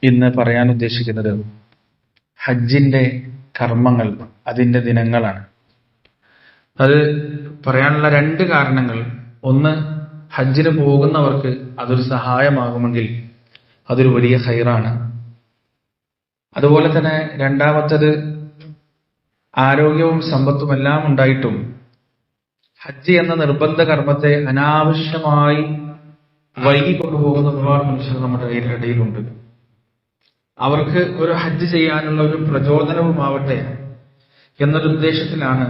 ഇന്ന് പറയാൻ ഉദ്ദേശിക്കുന്നത് ഹജ്ജിന്റെ കർമ്മങ്ങൾ, അതിന്റെ ദിനങ്ങളാണ്. അത് പറയാനുള്ള രണ്ട് കാരണങ്ങൾ. ഒന്ന്, ഹജ്ജിന് പോകുന്നവർക്ക് അതൊരു സഹായമാകുമെങ്കിൽ അതൊരു വലിയ ഖൈറാണ്. അതുപോലെ തന്നെ രണ്ടാമത്തത്, ആരോഗ്യവും സമ്പത്തും എല്ലാം ഉണ്ടായിട്ടും ഹജ്ജ് എന്ന നിർബന്ധ കർമ്മത്തെ അനാവശ്യമായി വൈകി കൊണ്ടുപോകുന്ന ഒരുപാട് മനുഷ്യർ നമ്മുടെ ഇടയിലുണ്ട്. അവർക്ക് ഒരു ഹജ്ജ് ചെയ്യാനുള്ള ഒരു പ്രചോദനവുമാവട്ടെ എന്നൊരു ഉദ്ദേശത്തിലാണ്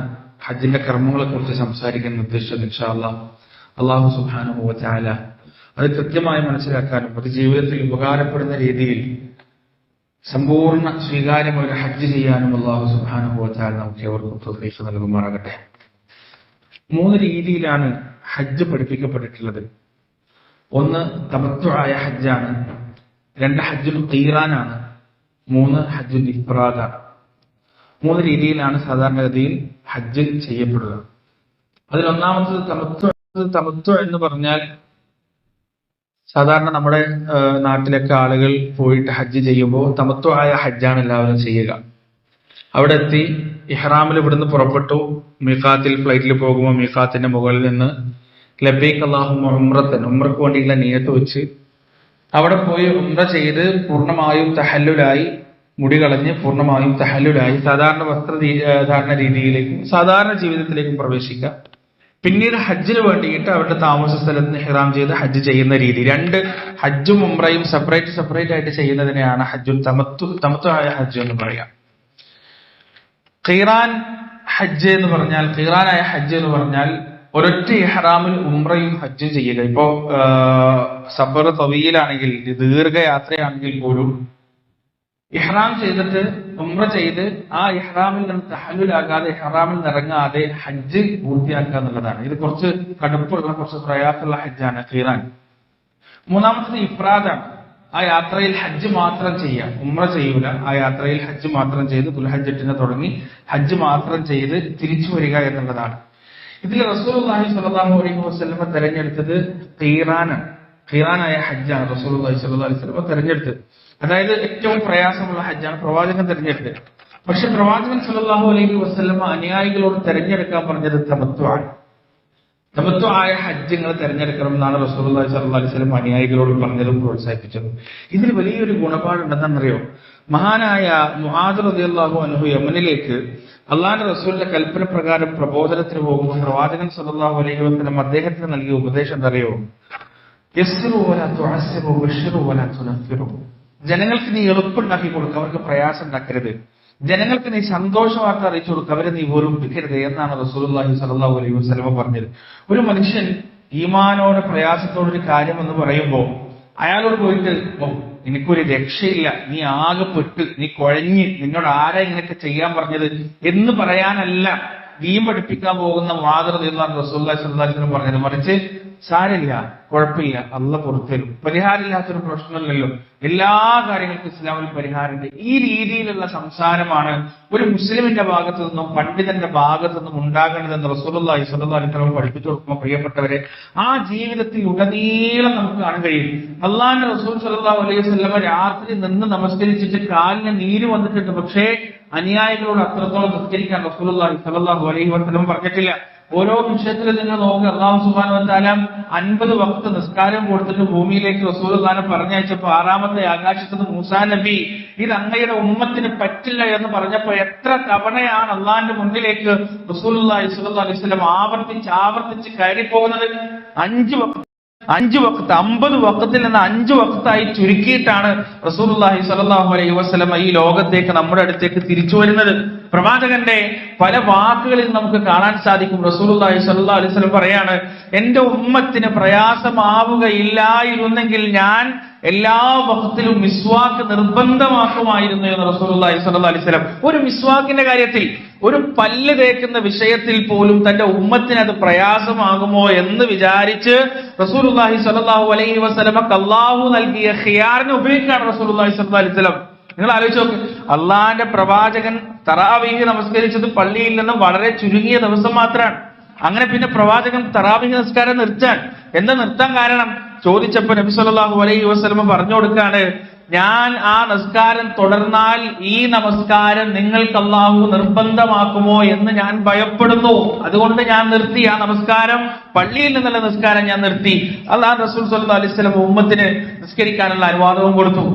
ഹജ്ജിന്റെ കർമ്മങ്ങളെ കുറിച്ച് സംസാരിക്കാൻ ഉദ്ദേശിച്ചത്. ഇൻഷാ അല്ലാഹ് അല്ലാഹു സുബ്ഹാനഹു വ തആല അത് കൃത്യമായി മനസ്സിലാക്കാനും അത് ജീവിതത്തിൽ ഉപകാരപ്പെടുന്ന രീതിയിൽ സമ്പൂർണ്ണ സ്വീകാര്യമായ ഒരു ഹജ്ജ് ചെയ്യാനും അല്ലാഹു സുബ്ഹാനഹു വ തആല നമുക്ക് ഏവർക്കും തൗഫീഖ് നൽകുമാറാകട്ടെ. 3 രീതിയിലാണ് ഹജ്ജ് പഠിപ്പിക്കപ്പെട്ടിട്ടുള്ളത്. ഒന്ന്, തമത്തുആയ ഹജ്ജാണ്. 2, ഹജ്ജുൽ ഖീറാനാണ്. 3, ഹജ്ജുൽ ഇഫ്റാദാണ്. 3 രീതിയിലാണ് സാധാരണഗതിയിൽ ഹജ്ജ് ചെയ്യപ്പെടുക. അതിൽ ഒന്നാമത്തത് തമത്തു എന്ന് പറഞ്ഞാൽ, സാധാരണ നമ്മുടെ നാട്ടിലൊക്കെ ആളുകൾ പോയിട്ട് ഹജ്ജ് ചെയ്യുമ്പോൾ തമത്തുആയ ഹജ്ജാണ് എല്ലാവരും ചെയ്യുക. അവിടെ എത്തി ഇഹ്റാമിൽ ഇവിടുന്ന് പുറപ്പെട്ടു, മീഖാത്തിൽ ഫ്ലൈറ്റിൽ പോകുമ്പോൾ മീഖാത്തിന്റെ മുകളിൽ നിന്ന് ലബ്ബൈക് അല്ലാഹുമ്മ ഉംറത്തൻ, ഉംറക്ക് വേണ്ടിയുള്ള നിയ്യത്ത് വെച്ച് അവിടെ പോയി ഉംറ ചെയ്ത് പൂർണ്ണമായും തഹല്ലുലായി, മുടി കളഞ്ഞ് പൂർണ്ണമായും തഹല്ലുലായി സാധാരണ വസ്ത്രധാരണ രീതിയിലേക്കും സാധാരണ ജീവിതത്തിലേക്കും പ്രവേശിക്കുക. പിന്നീട് ഹജ്ജിന് വേണ്ടിയിട്ട് അവരുടെ താമസ സ്ഥലത്ത് നിന്ന് ഇഹ്റാം ചെയ്ത് ഹജ്ജ് ചെയ്യുന്ന രീതി. 2 ഹജ്ജും ഉംറയും സെപ്പറേറ്റ് ആയിട്ട് ചെയ്യുന്നതിനെയാണ് ഹജ്ജുൽ തമത്തുആയ ഹജ്ജ് എന്ന് പറയാം. ഖീറാനായ ഹജ്ജ് എന്ന് പറഞ്ഞാൽ ഒരൊറ്റ ഇഹ്റാമിൽ ഉംറയും ഹജ്ജും ചെയ്യുക. ഇപ്പോ സഫർ തവീലാണെങ്കിൽ, ദീർഘയാത്രയാണെങ്കിൽ പോലും ഇഹ്റാം ചെയ്തിട്ട് ഉംറ ചെയ്ത് ആ ഇഹ്റാമിൽ നിന്ന് തഹല്ലുലാകാതെ, ഇഹ്റാമിൽ നിറങ്ങാതെ ഹജ്ജ് പൂർത്തിയാക്കുക എന്നുള്ളതാണ്. ഇത് കുറച്ച് കടുപ്പുള്ള, കുറച്ച് പ്രയാസമുള്ള ഹജ്ജാണ് ഖീറാൻ. മൂന്നാമത്തത് ഇഫ്രാദാണ്. ആ യാത്രയിൽ ഹജ്ജ് മാത്രം ചെയ്യാം, ഉംറ ചെയ്യൂല. ആ യാത്രയിൽ ഹജ്ജ് മാത്രം ചെയ്ത് ദുൽഹജ്ജ് തുടങ്ങി ഹജ്ജ് മാത്രം ചെയ്ത് തിരിച്ചു വരിക എന്നുള്ളതാണ്. ഇതിൽ റസൂലുള്ളാഹി സ്വല്ലല്ലാഹു അലൈഹി വസല്ലം തെരഞ്ഞെടുത്തത് ഖീറാനായ ഹജ്ജാണ് റസൂലുള്ളാഹി സ്വല്ലല്ലാഹു അലൈഹി വസല്ലം തെരഞ്ഞെടുത്തത്. അതായത് ഏറ്റവും പ്രയാസമുള്ള ഹജ്ജാണ് പ്രവാചകൻ തെരഞ്ഞെടുത്തത്. പക്ഷെ പ്രവാചകൻ സ്വല്ലല്ലാഹു അലൈഹി വസല്ലം അനുയായികളോട് തെരഞ്ഞെടുക്കാൻ പറഞ്ഞത് തമത്തുആയ ഹജ്ജ് നിങ്ങൾ തെരഞ്ഞെടുക്കണം എന്നാണ് റസൂലുള്ളാഹി സ്വല്ലല്ലാഹു അലൈഹി വസല്ലം അനുയായികളോട് പറഞ്ഞതും പ്രോത്സാഹിപ്പിച്ചതും. ഇതിൽ വലിയൊരു ഗുണപാടുണ്ടെന്നറിയോ? മഹാനായ മുആദ് റളിയല്ലാഹു അൻഹു യമനിലേക്ക് അള്ളാഹുവിന്റെ റസൂലിന്റെ കൽപ്പന പ്രകാരം പ്രബോധനത്തിന് പോകുമ്പോൾ പ്രവാചകൻ സ്വല്ലല്ലാഹു അലൈഹി വസല്ലം അദ്ദേഹത്തിന് നൽകിയ ഉപദേശം എന്തറിയോ? യസ്സിറു വലാ തുഅസ്സിറു വബശ്ശിറു വലാ തുനഫിറു. ജനങ്ങൾക്ക് നീ എളുപ്പമുണ്ടാക്കി കൊടുക്കുക, അവർക്ക് പ്രയാസം ഉണ്ടാക്കരുത്. ജനങ്ങൾക്ക് നീ സന്തോഷ വാർത്ത അറിയിച്ചു കൊടുക്കുക, അവരെ നീ വെറുപ്പിക്കരുത് എന്നാണ് റസൂലുള്ളാഹി സ്വല്ലല്ലാഹു അലൈഹി വസല്ലം പറഞ്ഞത്. ഒരു മനുഷ്യൻ ഈമാനോട് പ്രയാസത്തോടൊരു കാര്യം എന്ന് പറയുമ്പോൾ അയാളോട് പോയിട്ട് എനിക്കൊരു രക്ഷയില്ല, നീ ആകെ പെട്ട്, നീ കുഴഞ്ഞ്, നിന്നോട് ആരാ ഇങ്ങനെയൊക്കെ ചെയ്യാൻ പറഞ്ഞത് എന്ന് പറയാനല്ല ദീൻ പഠിപ്പിക്കാൻ പോകുന്ന മുആദ് റളിയല്ലാഹു അൻഹു റസൂലുള്ളാഹി സ്വല്ലല്ലാഹു അലൈഹി വസല്ലം പറഞ്ഞത്. മറിച്ച് സാരമില്ല, കുഴപ്പമില്ല, അള്ളാഹ് പുറത്തരും, പരിഹാരമില്ലാത്തൊരു പ്രശ്നമില്ലല്ലോ, എല്ലാ കാര്യങ്ങൾക്കും ഇസ്ലാമിൽ പരിഹാരമുണ്ട്. ഈ രീതിയിലുള്ള സംസാരമാണ് ഒരു മുസ്ലിമിന്റെ ഭാഗത്തു നിന്നും പണ്ഡിതന്റെ ഭാഗത്തു നിന്നും ഉണ്ടാകേണ്ടതെന്ന് റസൂലുള്ളാഹി സ്വല്ലല്ലാഹു അലൈഹി വസല്ലം പഠിപ്പിച്ചു കൊടുക്കുമ്പോൾ പ്രിയപ്പെട്ടവരെ, ആ ജീവിതത്തിൽ ഉടനീളം നമുക്ക് കാണാൻ കഴിയും. അള്ളാഹുവിന്റെ റസൂൽ സ്വല്ലല്ലാഹു അലൈഹി വസല്ലം രാത്രി നിന്ന് നമസ്കരിച്ചിട്ട് കാലിന് നീര് വന്നിട്ടുണ്ട്. പക്ഷേ അനുയായികളോട് അത്രത്തോളം നിസ്കരിക്കാൻ റസൂലുള്ളാഹി സ്വല്ലല്ലാഹു അലൈഹി വസല്ലം പറഞ്ഞിട്ടില്ല. ഓരോ വിഷയത്തിലും നിങ്ങൾ നോക്കുക, അല്ലാഹു സുബ്ഹാനഹു വ തആല 50 വഖ്ത് നിസ്കാരം കൊടുത്തിട്ട് ഭൂമിയിലേക്ക് റസൂലുള്ളാഹിനെ പറഞ്ഞയച്ചപ്പോൾ 6ാമത്തെ ആകാശത്ത് മൂസാ നബി ഇത് അങ്ങയുടെ ഉമ്മത്തിന് പറ്റില്ല എന്ന് പറഞ്ഞപ്പോൾ എത്ര തവണയാണ് അള്ളാഹിന്റെ മുന്നിലേക്ക് റസൂലുള്ളാഹി സ്വല്ലല്ലാഹു അലൈഹി വസല്ലം ആവർത്തിച്ച് കയറിപ്പോകുന്നത്? 5 വഖ്ത് 50 വഖത്തിൽ നിന്ന് 5 വഖത്തായി ചുരുക്കിയിട്ടാണ് റസൂലുള്ളാഹി സ്വല്ലല്ലാഹു അലൈഹി വസല്ലം ഈ ലോകത്തേക്ക്, നമ്മുടെ അടുത്തേക്ക് തിരിച്ചു വരുന്നത്. പ്രവാചകന്റെ പല വാക്കുകളിൽ നമുക്ക് കാണാൻ സാധിക്കും. റസൂലുള്ളാഹി സ്വല്ലല്ലാഹു അലൈഹി വസല്ലം പറയാണ്, എന്റെ ഉമ്മത്തിന് പ്രയാസമാവുകയില്ലായിരുന്നെങ്കിൽ ഞാൻ എല്ലാ വഖത്തിലും മിസ്വാക്ക് നിർബന്ധമാക്കുമായിരുന്നു എന്ന് റസൂലുള്ളാഹി സ്വല്ലല്ലാഹു അലൈഹി വസല്ലം. ഒരു മിസ്വാക്കിന്റെ കാര്യത്തിൽ, ഒരു പല്ല് തേക്കുന്ന വിഷയത്തിൽ പോലും തന്റെ ഉമ്മത്തിന് അത് പ്രയാസമാകുമോ എന്ന് വിചാരിച്ച് റസൂലുള്ളാഹി സ്വല്ലല്ലാഹു അലൈഹി വസല്ലമക്ക് അല്ലാഹു നൽകിയ ഖിയാറിനെ ഉപയോഗിക്കുകയാണ് റസൂലുള്ളാഹി സ്വല്ലല്ലാഹു അലൈഹി വസല്ലം. നിങ്ങൾ ആലോചിച്ച് നോക്ക്, അള്ളാഹിന്റെ പ്രവാചകൻ തറാവീഹ് നമസ്കരിച്ചത് പള്ളിയിൽ നിന്നും വളരെ ചുരുങ്ങിയ ദിവസം മാത്രമാണ്. അങ്ങനെ പിന്നെ പ്രവാചകൻ തറാവീഹ് നമസ്കാരം നിർത്താൻ കാരണം ചോദിച്ചപ്പോൾ നബി സല്ലല്ലാഹു അലൈഹി വസല്ലം പറഞ്ഞു കൊടുക്കാണ്, ഞാൻ ആ നമസ്കാരം തുടർന്നാൽ ഈ നമസ്കാരം നിങ്ങൾക്ക് അല്ലാഹു നിർബന്ധമാക്കുമോ എന്ന് ഞാൻ ഭയപ്പെടുന്നു. അതുകൊണ്ട് ഞാൻ നിർത്തി. ആ നമസ്കാരം, പള്ളിയിൽ നിന്നുള്ള നിസ്കാരം ഞാൻ നിർത്തി. അല്ലാഹു റസൂൽ സ്വല്ലല്ലാഹു അലൈഹി വസല്ലം ഉമ്മത്തിന് നിസ്കരിക്കാനുള്ള അനുവാദവും കൊടുത്തു.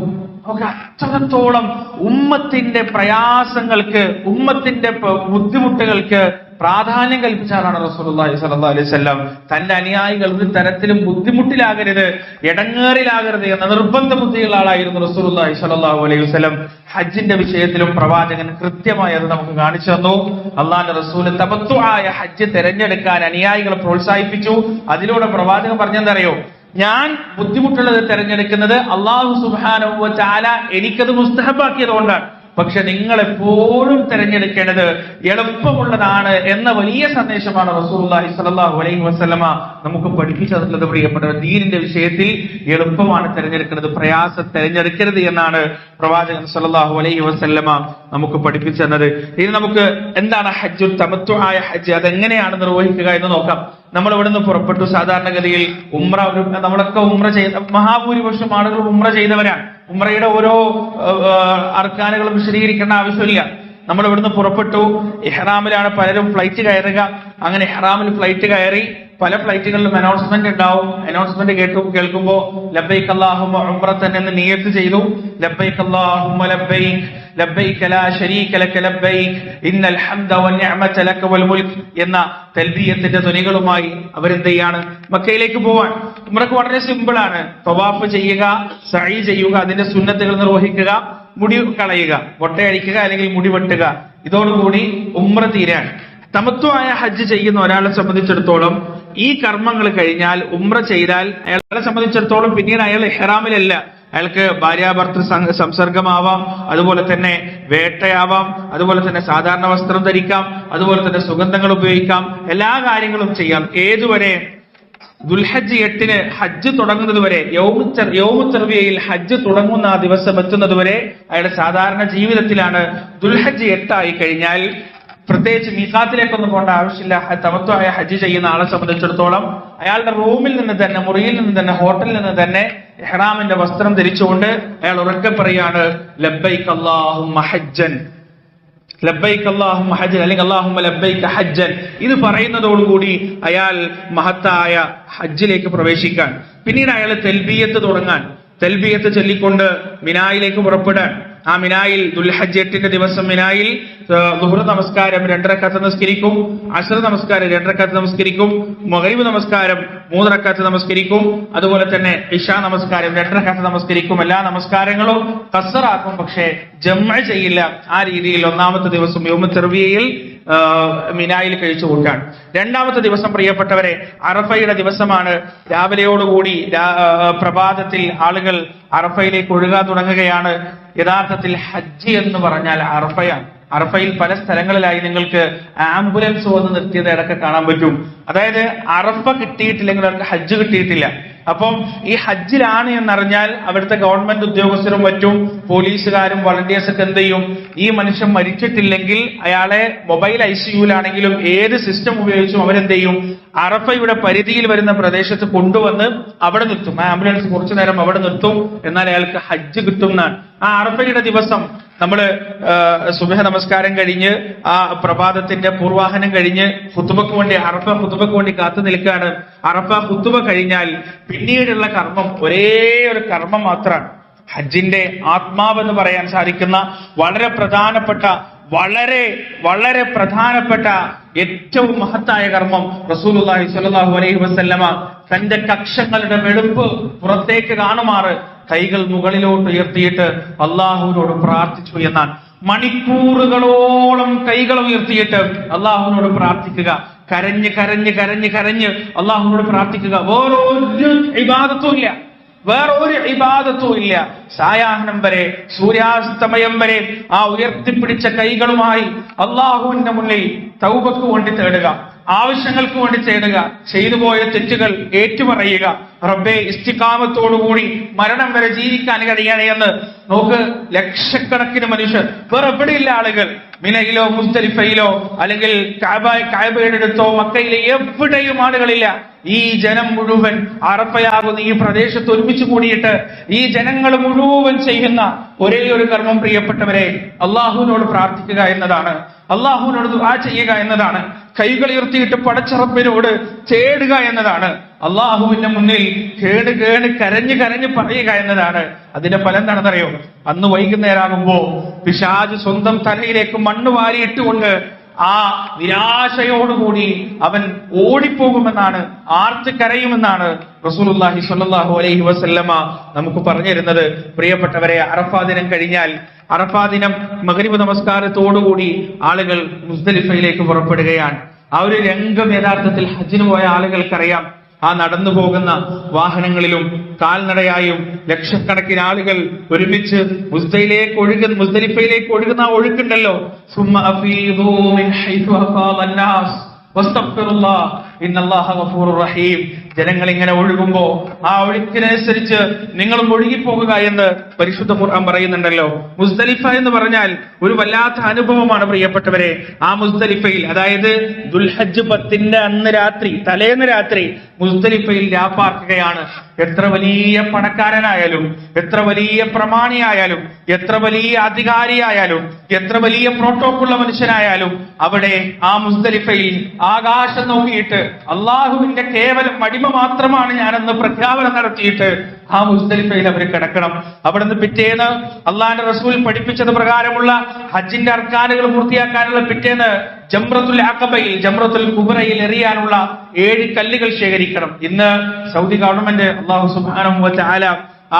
അത്രത്തോളം ഉമ്മത്തിന്റെ പ്രയാസങ്ങൾക്ക്, ഉമ്മത്തിന്റെ ബുദ്ധിമുട്ടുകൾക്ക് പ്രാധാന്യം കൽപ്പിച്ചാണ് റസൂലുള്ളാഹി സ്വല്ലല്ലാഹു അലൈഹി വസല്ലം തന്റെ അനുയായികൾ ഒരു തരത്തിലും ബുദ്ധിമുട്ടിലാകരുത്, ഇടങ്ങേറിലാകരുത് എന്ന നിർബന്ധ ബുദ്ധിയുള്ള ആളായിരുന്നു റസൂലുള്ളാഹി സ്വല്ലല്ലാഹു അലൈഹി വസല്ലം. ഹജ്ജിന്റെ വിഷയത്തിലും പ്രവാചകൻ കൃത്യമായി അത് നമുക്ക് കാണിച്ചു തന്നു. അള്ളാഹുവിന്റെ റസൂൽ തമത്തുആയ ഹജ്ജ് തിരഞ്ഞെടുക്കാൻ അനുയായികളെ പ്രോത്സാഹിപ്പിച്ചു. അതിലൂടെ പ്രവാചകൻ പറഞ്ഞെന്തറിയോ? ഞാൻ ബുദ്ധിമുട്ടുള്ളത് തിരഞ്ഞെടുക്കുന്നത് അല്ലാഹു സുബ്ഹാനഹു വ തആല എനിക്കത് മുസ്തഹബാക്കിയതുകൊണ്ടാണ്. പക്ഷെ നിങ്ങൾ എപ്പോഴും തിരഞ്ഞെടുക്കേണ്ടത് എളുപ്പമുള്ളതാണ് എന്ന വലിയ സന്ദേശമാണ് റസൂലുള്ളാഹി സ്വല്ലല്ലാഹു അലൈഹി വസല്ലമ നമുക്ക് പഠിപ്പിച്ചു തന്നത്. പ്രിയപ്പെട്ടവർ, ദീനിന്റെ വിഷയത്തിൽ എളുപ്പമാണ് തിരഞ്ഞെടുക്കുന്നത്, പ്രയാസം തിരഞ്ഞെടുക്കരുത് എന്നാണ് പ്രവാചകൻ സ്വല്ലല്ലാഹു അലൈഹി വസല്ലമ നമുക്ക് പഠിപ്പിച്ചു തന്നത്. ഇനി നമുക്ക് എന്താണ് ഹജ്ജുൽ തമത്തുആയ ഹജ്ജ്, അതെങ്ങനെയാണ് നിർവഹിക്കുക എന്ന് നോക്കാം. നമ്മൾ ഇവിടുന്ന് പുറപ്പെട്ടു. സാധാരണഗതിയിൽ ഉംറ, നമ്മളൊക്കെ ഉംറ ചെയ്ത, മഹാഭൂരിപക്ഷം ആളുകൾ ഉംറ ചെയ്തവരാണ്. ഉംറയുടെ ഓരോ അർക്കാനുകളും വിശദീകരിക്കേണ്ട ആവശ്യമില്ല. നമ്മൾ ഇവിടുന്ന് പുറപ്പെട്ടു. ഇഹ്റാമിലാണ് പലരും ഫ്ലൈറ്റ് കയറുക. അങ്ങനെ ഇഹ്റാമിൽ ഫ്ലൈറ്റ് കയറി. പല ഫ്ലൈറ്റുകളിലും അനൗൺസ്മെന്റ് ഉണ്ടാവും. അനൗൺസ്മെന്റ് കേൾക്കുമ്പോ ലബ്ബൈക അല്ലാഹുമ്മ ഉംറത്തൻ എന്ന് നിയത്ത് ചെയ്തു. ലബ്ബൈക അല്ലാഹുമ്മ ലബ്ബൈക ലബ്ബൈക ലാ ശരീക ലക ലബ്ബൈക ഇന്നൽ ഹംദ വന്നിഅമത ലക വൽ മുൽക്ക് എന്ന തൽബിയത്തിന്റെ ധ്വനികളുമായി അവരെന്ത് ചെയ്യാണ്? മക്കയിലേക്ക് പോവാൻ. ഉംറക്ക് വളരെ സിമ്പിൾ ആണ്. തവാഫ് ചെയ്യുക, സഈ ചെയ്യുക, അതിന്റെ സുന്നത്തുകൾ നിർവഹിക്കുക, മുടി കളയുക, മൊട്ടയടിക്കുക അല്ലെങ്കിൽ മുടി വെട്ടുക. ഇതോടുകൂടി ഉംറ തീരാൻ. തമത്തുആയ ഹജ്ജ് ചെയ്യുന്ന ഒരാളെ സംബന്ധിച്ചിടത്തോളം ഈ കർമ്മങ്ങൾ കഴിഞ്ഞാൽ, ഉംറ ചെയ്താൽ അയാളെ സംബന്ധിച്ചിടത്തോളം പിന്നീട് അയാൾ ഇഹ്റാമിലല്ല. അയാൾക്ക് ഭാര്യാഭർത്തൃ സംസർഗമാവാം, അതുപോലെ തന്നെ വേട്ടയാവാം, അതുപോലെ തന്നെ സാധാരണ വസ്ത്രം ധരിക്കാം, അതുപോലെ തന്നെ സുഗന്ധങ്ങൾ ഉപയോഗിക്കാം, എല്ലാ കാര്യങ്ങളും ചെയ്യാം. ഏതുവരെ? ദുൽഹജ്ജ് 8 ഹജ്ജ് തുടങ്ങുന്നത് വരെ, യൗമു തർവിയയിൽ ഹജ്ജ് തുടങ്ങുന്ന ആ ദിവസം എത്തുന്നത് വരെ അയാളുടെ സാധാരണ ജീവിതത്തിലാണ്. ദുൽഹജ്ജ് 8 ആയി കഴിഞ്ഞാൽ പ്രത്യേകിച്ച് മീഖാത്തിലേക്കൊന്നും പോകേണ്ട ആവശ്യമില്ല. തമത്തുആയ ഹജ്ജ് ചെയ്യുന്ന ആളെ സംബന്ധിച്ചിടത്തോളം അയാളുടെ റൂമിൽ നിന്ന് തന്നെ, മുറിയിൽ നിന്ന് തന്നെ, ഹോട്ടലിൽ നിന്ന് തന്നെ ഇഹ്റാമിന്റെ വസ്ത്രം ധരിച്ചുകൊണ്ട് അയാൾ ഉറക്കെ പറയാണ് ലബ്ബൈക അല്ലാഹുമ്മ ഹജ്ജൻ, ലബ്ബൈക അല്ലാഹുമ്മ ഹജ്ജൻ, അല്ലെങ്കിൽ അല്ലാഹുമ്മ ലബ്ബൈക ഹജ്ജൻ. ഇത് പറയുന്നതോടുകൂടി അയാൾ മഹത്തായ ഹജ്ജിലേക്ക് പ്രവേശിക്കാൻ. പിന്നീട് അയാൾ തെൽബിയത്ത് തുടങ്ങാൻ, തെൽബിയത്ത് ചൊല്ലിക്കൊണ്ട് മിനായിലേക്ക് പുറപ്പെടാൻ. ആ മിനായിൽ ദുൽഹജ്ജ് 8 ദിവസം മിനായിൽ ദുഹ്ർ നമസ്കാരം 2 റക്അത്ത് നമസ്കരിക്കും, അസ്ർ നമസ്കാരം 2 റക്അത്ത് നമസ്കരിക്കും, മഗ്രിബ് നമസ്കാരം 3 റക്അത്ത് നമസ്കരിക്കും, അതുപോലെ തന്നെ ഇശാ നമസ്കാരം 2 റക്അത്ത് നമസ്കരിക്കും. എല്ലാ നമസ്കാരങ്ങളും ഖസ്റാക്കും, പക്ഷേ ജംഅ ചെയ്യില്ല. ആ രീതിയിൽ ഒന്നാമത്തെ ദിവസം യൗമു തർവിയയിൽ മിനായിൽ കഴിച്ചു കൂട്ടാൻ. രണ്ടാമത്തെ ദിവസം പ്രിയപ്പെട്ടവരെ അറഫയുടെ ദിവസമാണ്. രാവിലെയോടുകൂടി പ്രഭാതത്തിൽ ആളുകൾ അറഫയിലേക്ക് ഒഴുകാൻ തുടങ്ങുകയാണ്. യഥാർത്ഥത്തിൽ ഹജ്ജ് എന്ന് പറഞ്ഞാൽ അറഫയാണ്. അറഫയിൽ പല സ്ഥലങ്ങളിലായി നിങ്ങൾക്ക് ആംബുലൻസ് വന്ന് നിർത്തിയത് ഇടയ്ക്ക് കാണാൻ പറ്റും. അതായത് അറഫ കിട്ടിയിട്ടില്ലെങ്കിൽ അവർക്ക് ഹജ്ജ് കിട്ടിയിട്ടില്ല. അപ്പം ഈ ഹജ്ജിലാണ് എന്നറിഞ്ഞാൽ അവിടുത്തെ ഗവൺമെന്റ് ഉദ്യോഗസ്ഥരും മറ്റും പോലീസുകാരും വളണ്ടിയേഴ്സൊക്കെ എന്ത് ചെയ്യും? ഈ മനുഷ്യൻ മരിച്ചിട്ടില്ലെങ്കിൽ അയാളെ മൊബൈൽ ICUലാണെങ്കിലും ഏത് സിസ്റ്റം ഉപയോഗിച്ചും അവരെന്ത് ചെയ്യും? അറഫയുടെ പരിധിയിൽ വരുന്ന പ്രദേശത്ത് കൊണ്ടുവന്ന് അവിടെ നിർത്തും. ആ ആംബുലൻസ് കുറച്ചു നേരം അവിടെ നിർത്തും. എന്നാൽ അയാൾക്ക് ഹജ്ജ് കിട്ടും എന്നാണ്. ആ അറഫയുടെ ദിവസം നമ്മള് സുബഹ നമസ്കാരം കഴിഞ്ഞ് ആ പ്രഭാതത്തിന്റെ പൂർവാഹനം കഴിഞ്ഞ് ഖുതുബക്ക് വേണ്ടി, അറഫ ഖുതുബക്ക് വേണ്ടി കാത്തു നിൽക്കുകയാണ്. അറഫ ഖുതുബ കഴിഞ്ഞാൽ പിന്നീടുള്ള കർമ്മം ഒരേ ഒരു കർമ്മം മാത്രമാണ്. ഹജ്ജിന്റെ ആത്മാവെന്ന് പറയാൻ സാധിക്കുന്ന വളരെ പ്രധാനപ്പെട്ട, വളരെ പ്രധാനപ്പെട്ട ഏറ്റവും മഹത്തായ കർമ്മം റസൂലുള്ളാഹി സ്വല്ലല്ലാഹു അലൈഹി വസല്ലമ തന്റെ കക്ഷങ്ങളുടെ വെളുപ്പ് പുറത്തേക്ക് കാണുമാറ് കൈകൾ മുകളിലോട്ട് ഉയർത്തിയിട്ട് അള്ളാഹുവിനോട് പ്രാർത്ഥിച്ചു എന്നാണ്. മണിക്കൂറുകളോളം കൈകൾ ഉയർത്തിയിട്ട് അള്ളാഹുവിനോട് പ്രാർത്ഥിക്കുക. കരഞ്ഞ് കരഞ്ഞ് കരഞ്ഞ് കരഞ്ഞ് അള്ളാഹുവിനോട് പ്രാർത്ഥിക്കുക. വേറൊരു ഇബാദത്തും ഇല്ല. സായാഹ്നം വരെ, സൂര്യാസ്തമയം വരെ ആ ഉയർത്തിപ്പിടിച്ച കൈകളുമായി അള്ളാഹുവിന്റെ മുന്നിൽ തൗബക്ക് വേണ്ടി തേടുക, ആവശ്യങ്ങൾക്ക് വേണ്ടി തേടുക, ചെയ്തുപോയ തെറ്റുകൾ ഏറ്റുപറയുക. റബ്ബേ, ഇസ്തിഖാമത്തോടുകൂടി മരണം വരെ ജീവിക്കാൻ കഴിയണേ എന്ന്. നോക്ക്, ലക്ഷക്കണക്കിന് മനുഷ്യർ, വേറെ എവിടെയില്ല ആളുകൾ മിനയിലോ മുസ്ദലിഫയിലോ അല്ലെങ്കിൽ കഅബയുടെ അടുത്തോ മക്കയിലെ എവിടെയും ആളുകളില്ല. ഈ ജനം മുഴുവൻ അറഫയാകുന്ന ഈ പ്രദേശത്ത് ഒരുമിച്ച് കൂടിയിട്ട് ഈ ജനങ്ങൾ മുഴുവൻ ചെയ്യുന്ന ഒരേ ഒരു കർമ്മം പ്രിയപ്പെട്ടവരെ, അള്ളാഹുവിനോട് പ്രാർത്ഥിക്കുക എന്നതാണ്, അള്ളാഹുവിനോട് ദുആ ചെയ്യുക എന്നതാണ്, കൈകൾ ഉയർത്തിയിട്ട് പടച്ചറപ്പിനോട് തേടുക എന്നതാണ്, അള്ളാഹുവിന്റെ മുന്നിൽ കേട് കരഞ്ഞ് പറയുക എന്നതാണ്. അതിന്റെ ഫലം എന്താണെന്നറിയോ? അന്ന് വൈകുന്നേരമാകുമ്പോ പിശാച് സ്വന്തം തലയിലേക്ക് മണ്ണ് വാരിയിട്ടുകൊണ്ട് ആ നിരാശയോടുകൂടി അവൻ ഓടിപ്പോകുമെന്നാണ്, ആർത്ത് കരയുമെന്നാണ് റസൂലുള്ളാഹി സ്വല്ലല്ലാഹു അലൈഹി വസല്ലമ നമുക്ക് പറഞ്ഞു തരുന്നത്. പ്രിയപ്പെട്ടവരെ, അറഫാ ദിനം കഴിഞ്ഞാൽ, അറഫാ ദിനം മഗ്രിബ് നമസ്കാരത്തോടുകൂടി ആളുകൾ മുസ്ദലിഫയിലേക്ക് പുറപ്പെടുകയാണ്. ആ ഒരു രംഗം യഥാർത്ഥത്തിൽ ഹജ്ജിന് പോയ ആളുകൾക്കറിയാം. ആ നടന്നു പോകുന്ന വാഹനങ്ങളിലും കാൽനടയായും ലക്ഷക്കണക്കിന് ആളുകൾ ഒരുമിച്ച് മുസ്ദലിഫയിലേക്ക് ഒഴുകുന്ന ആ ഒഴുക്കുണ്ടല്ലോ, സുമ്മ അഫീദൂ മിൻ ഹൈതു അഫാദ അന്നാസ് വസ്തഗ്ഫിറുല്ലാഹ് ഇന്നല്ലാഹ ഗഫൂറുർ റഹീം. ജനങ്ങൾ ഇങ്ങനെ ഒഴുകുമ്പോ ആ ഒഴുക്കിനനുസരിച്ച് നിങ്ങളും ഒഴുകിപ്പോകുക എന്ന് പരിശുദ്ധ ഖുർആൻ പറയുന്നുണ്ടല്ലോ. മുസ്ദലിഫ എന്ന് പറഞ്ഞാൽ ഒരു വല്ലാത്ത അനുഭവമാണ് പ്രിയപ്പെട്ടവരെ. ആ മുസ്ദലിഫയിൽ, അതായത് ദുൽഹജ്ജ് 10 അന്ന് രാത്രി, തലേന്ന് രാത്രി മുസ്ദലിഫയിൽ രാപ്പാർക്കുകയാണ്. എത്ര വലിയ പണക്കാരനായാലും, എത്ര വലിയ പ്രമാണിയായാലും, എത്ര വലിയ അധികാരിയായാലും, എത്ര വലിയ പ്രോട്ടോക്കുള്ള മനുഷ്യനായാലും അവിടെ ആ മുസ്ദലിഫയിൽ ആകാശം നോക്കിയിട്ട് അള്ളാഹുവിന്റെ കേവലം അടിമ മാത്രമാണ് ഞാനെന്ന് പ്രഖ്യാപനം നടത്തിയിട്ട് ആ മുസ്ദലിഫയിൽ അവർ കിടക്കണം. അവിടുന്ന് പിറ്റേന്ന് അള്ളാഹിന്റെ റസൂൽ പഠിപ്പിച്ചത് പ്രകാരമുള്ള ഹജ്ജിന്റെ അർക്കാനുകൾ പൂർത്തിയാക്കാനുള്ള പിറ്റേന്ന് ജംറത്തുൽ അഖബയിൽ, ജംറത്തുൽ കുബ്രയിൽ എറിയാനുള്ള 7 കല്ലുകൾ ശേഖരിക്കണം. ഇന്ന് സൗദി ഗവൺമെന്റ് അല്ലാഹു സുബ്ഹാനഹു വ തആല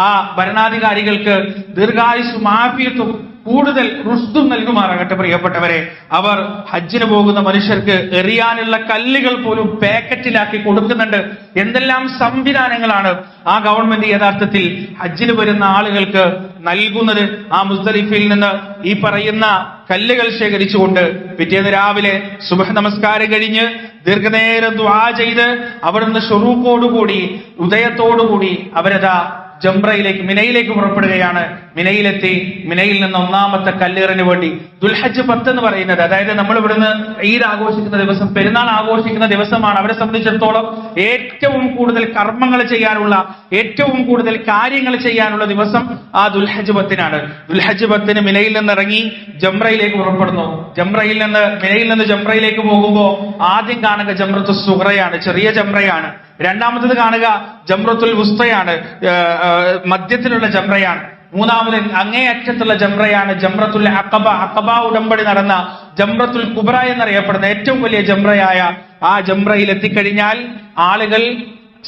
ആ ഭരണാധികാരികൾക്ക് ദീർഘായുസ്സും ആഫിയത്തും കൂടുതൽ റുഷ്ദും നൽകുമാറാകട്ടെ. പ്രിയപ്പെട്ടവരെ, അവർ ഹജ്ജിന് പോകുന്ന മനുഷ്യർക്ക് എറിയാനുള്ള കല്ലുകൾ പോലും പാക്കറ്റിലാക്കി കൊടുക്കുന്നുണ്ട്. എന്തെല്ലാം സംവിധാനങ്ങളാണ് ആ ഗവൺമെന്റ് യഥാർത്ഥത്തിൽ ഹജ്ജിന് വരുന്ന ആളുകൾക്ക് നൽകുന്നത്. ആ മുസ്ദലിഫയിൽ നിന്ന് ഈ പറയുന്ന കല്ലുകൾ ശേഖരിച്ചുകൊണ്ട് പിറ്റേന്ന് രാവിലെ സുബ്ഹ് നമസ്കാരം കഴിഞ്ഞ് ദീർഘനേരം ദുആ ചെയ്ത് അവിടുന്ന് ശുറൂഖോടുകൂടി, ഉദയത്തോടുകൂടി അവരതാ ജംറയിലേക്ക്, മിനയിലേക്ക് പുറപ്പെടുകയാണ്. മിനയിലെത്തി മിനയിൽ നിന്ന് ഒന്നാമത്തെ കല്ലേറിന് വേണ്ടി ദുൽഹജ്ജ് 10 എന്ന് പറയുന്നത്, അതായത് നമ്മൾ ഇവിടുന്ന് ഈദ് ആഘോഷിക്കുന്ന ദിവസം, പെരുന്നാൾ ആഘോഷിക്കുന്ന ദിവസമാണ്. അവരെ സംബന്ധിച്ചിടത്തോളം ഏറ്റവും കൂടുതൽ കർമ്മങ്ങൾ ചെയ്യാനുള്ള, ഏറ്റവും കൂടുതൽ കാര്യങ്ങൾ ചെയ്യാനുള്ള ദിവസം ആ ദുൽഹജ്ജ് 10-നാണ്. ദുൽഹജ്ജ് 10-ന് മിനയിൽ നിന്ന് ഇറങ്ങി ജംറയിലേക്ക് പുറപ്പെടുന്നു. മിനയിൽ നിന്ന് ജംറയിലേക്ക് പോകുമ്പോൾ ആദ്യം കാണുക ജംറത്തുൽ സുഗ്റയാണ്, ചെറിയ ജംറയാണ്. രണ്ടാമത്തത് കാണുക ജംറത്തുൽ വുസ്തയാണ്, മധ്യത്തിലുള്ള ജംറയാണ്. മൂന്നാമത് അങ്ങേയറ്റത്തുള്ള ജംറയാണ് ജംറത്തുൽ അഖബ, അഖബ ഉടമ്പടി നടന്ന ജംറത്തുൽ കുബ്ര എന്നറിയപ്പെടുന്ന ഏറ്റവും വലിയ ജംറയായ ആ ജംറയിൽ എത്തിക്കഴിഞ്ഞാൽ ആളുകൾ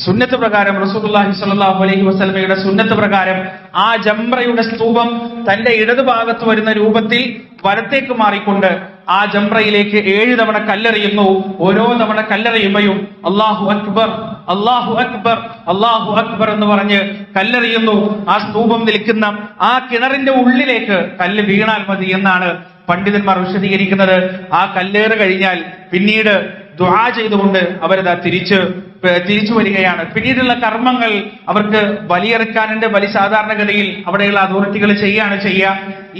സുന്നത്ത് പ്രകാരം, റസൂലുള്ളാഹി സ്വല്ലല്ലാഹു അലൈഹി വസല്ലമയുടെ സുന്നത്ത് പ്രകാരം ആ ജംറയുടെ സ്തൂപം തന്റെ ഇടതുഭാഗത്ത് വരുന്ന രൂപത്തിൽ വലത്തേക്ക് മാറിക്കൊണ്ട് ആ ജംറയിലേക്ക് 7 തവണ കല്ലെറിയുന്നു. ഓരോ തവണ കല്ലെറിയുമ്പോഴും അല്ലാഹു അക്ബർ, അല്ലാഹു അക്ബർ, അല്ലാഹു അക്ബർ എന്ന് പറഞ്ഞ് കല്ലെറിയുന്നു. ആ സ്തൂപം നിൽക്കുന്ന ആ കിണറിന്റെ ഉള്ളിലേക്ക് കല്ല് വീണാൽ മതി എന്നാണ് പണ്ഡിതന്മാർ വിശദീകരിക്കുന്നത്. ആ കല്ലേറ് കഴിഞ്ഞാൽ പിന്നീട് ദുആ ചെയ്തുകൊണ്ട് അവരതാ തിരിച്ചു വരികയാണ്. പിന്നീടുള്ള കർമ്മങ്ങൾ അവർക്ക് ബലിയെറുക്കാനുണ്ട്. ബലി സാധാരണഗതിയിൽ അവിടെയുള്ള അതോറിറ്റികൾ ചെയ്യുക.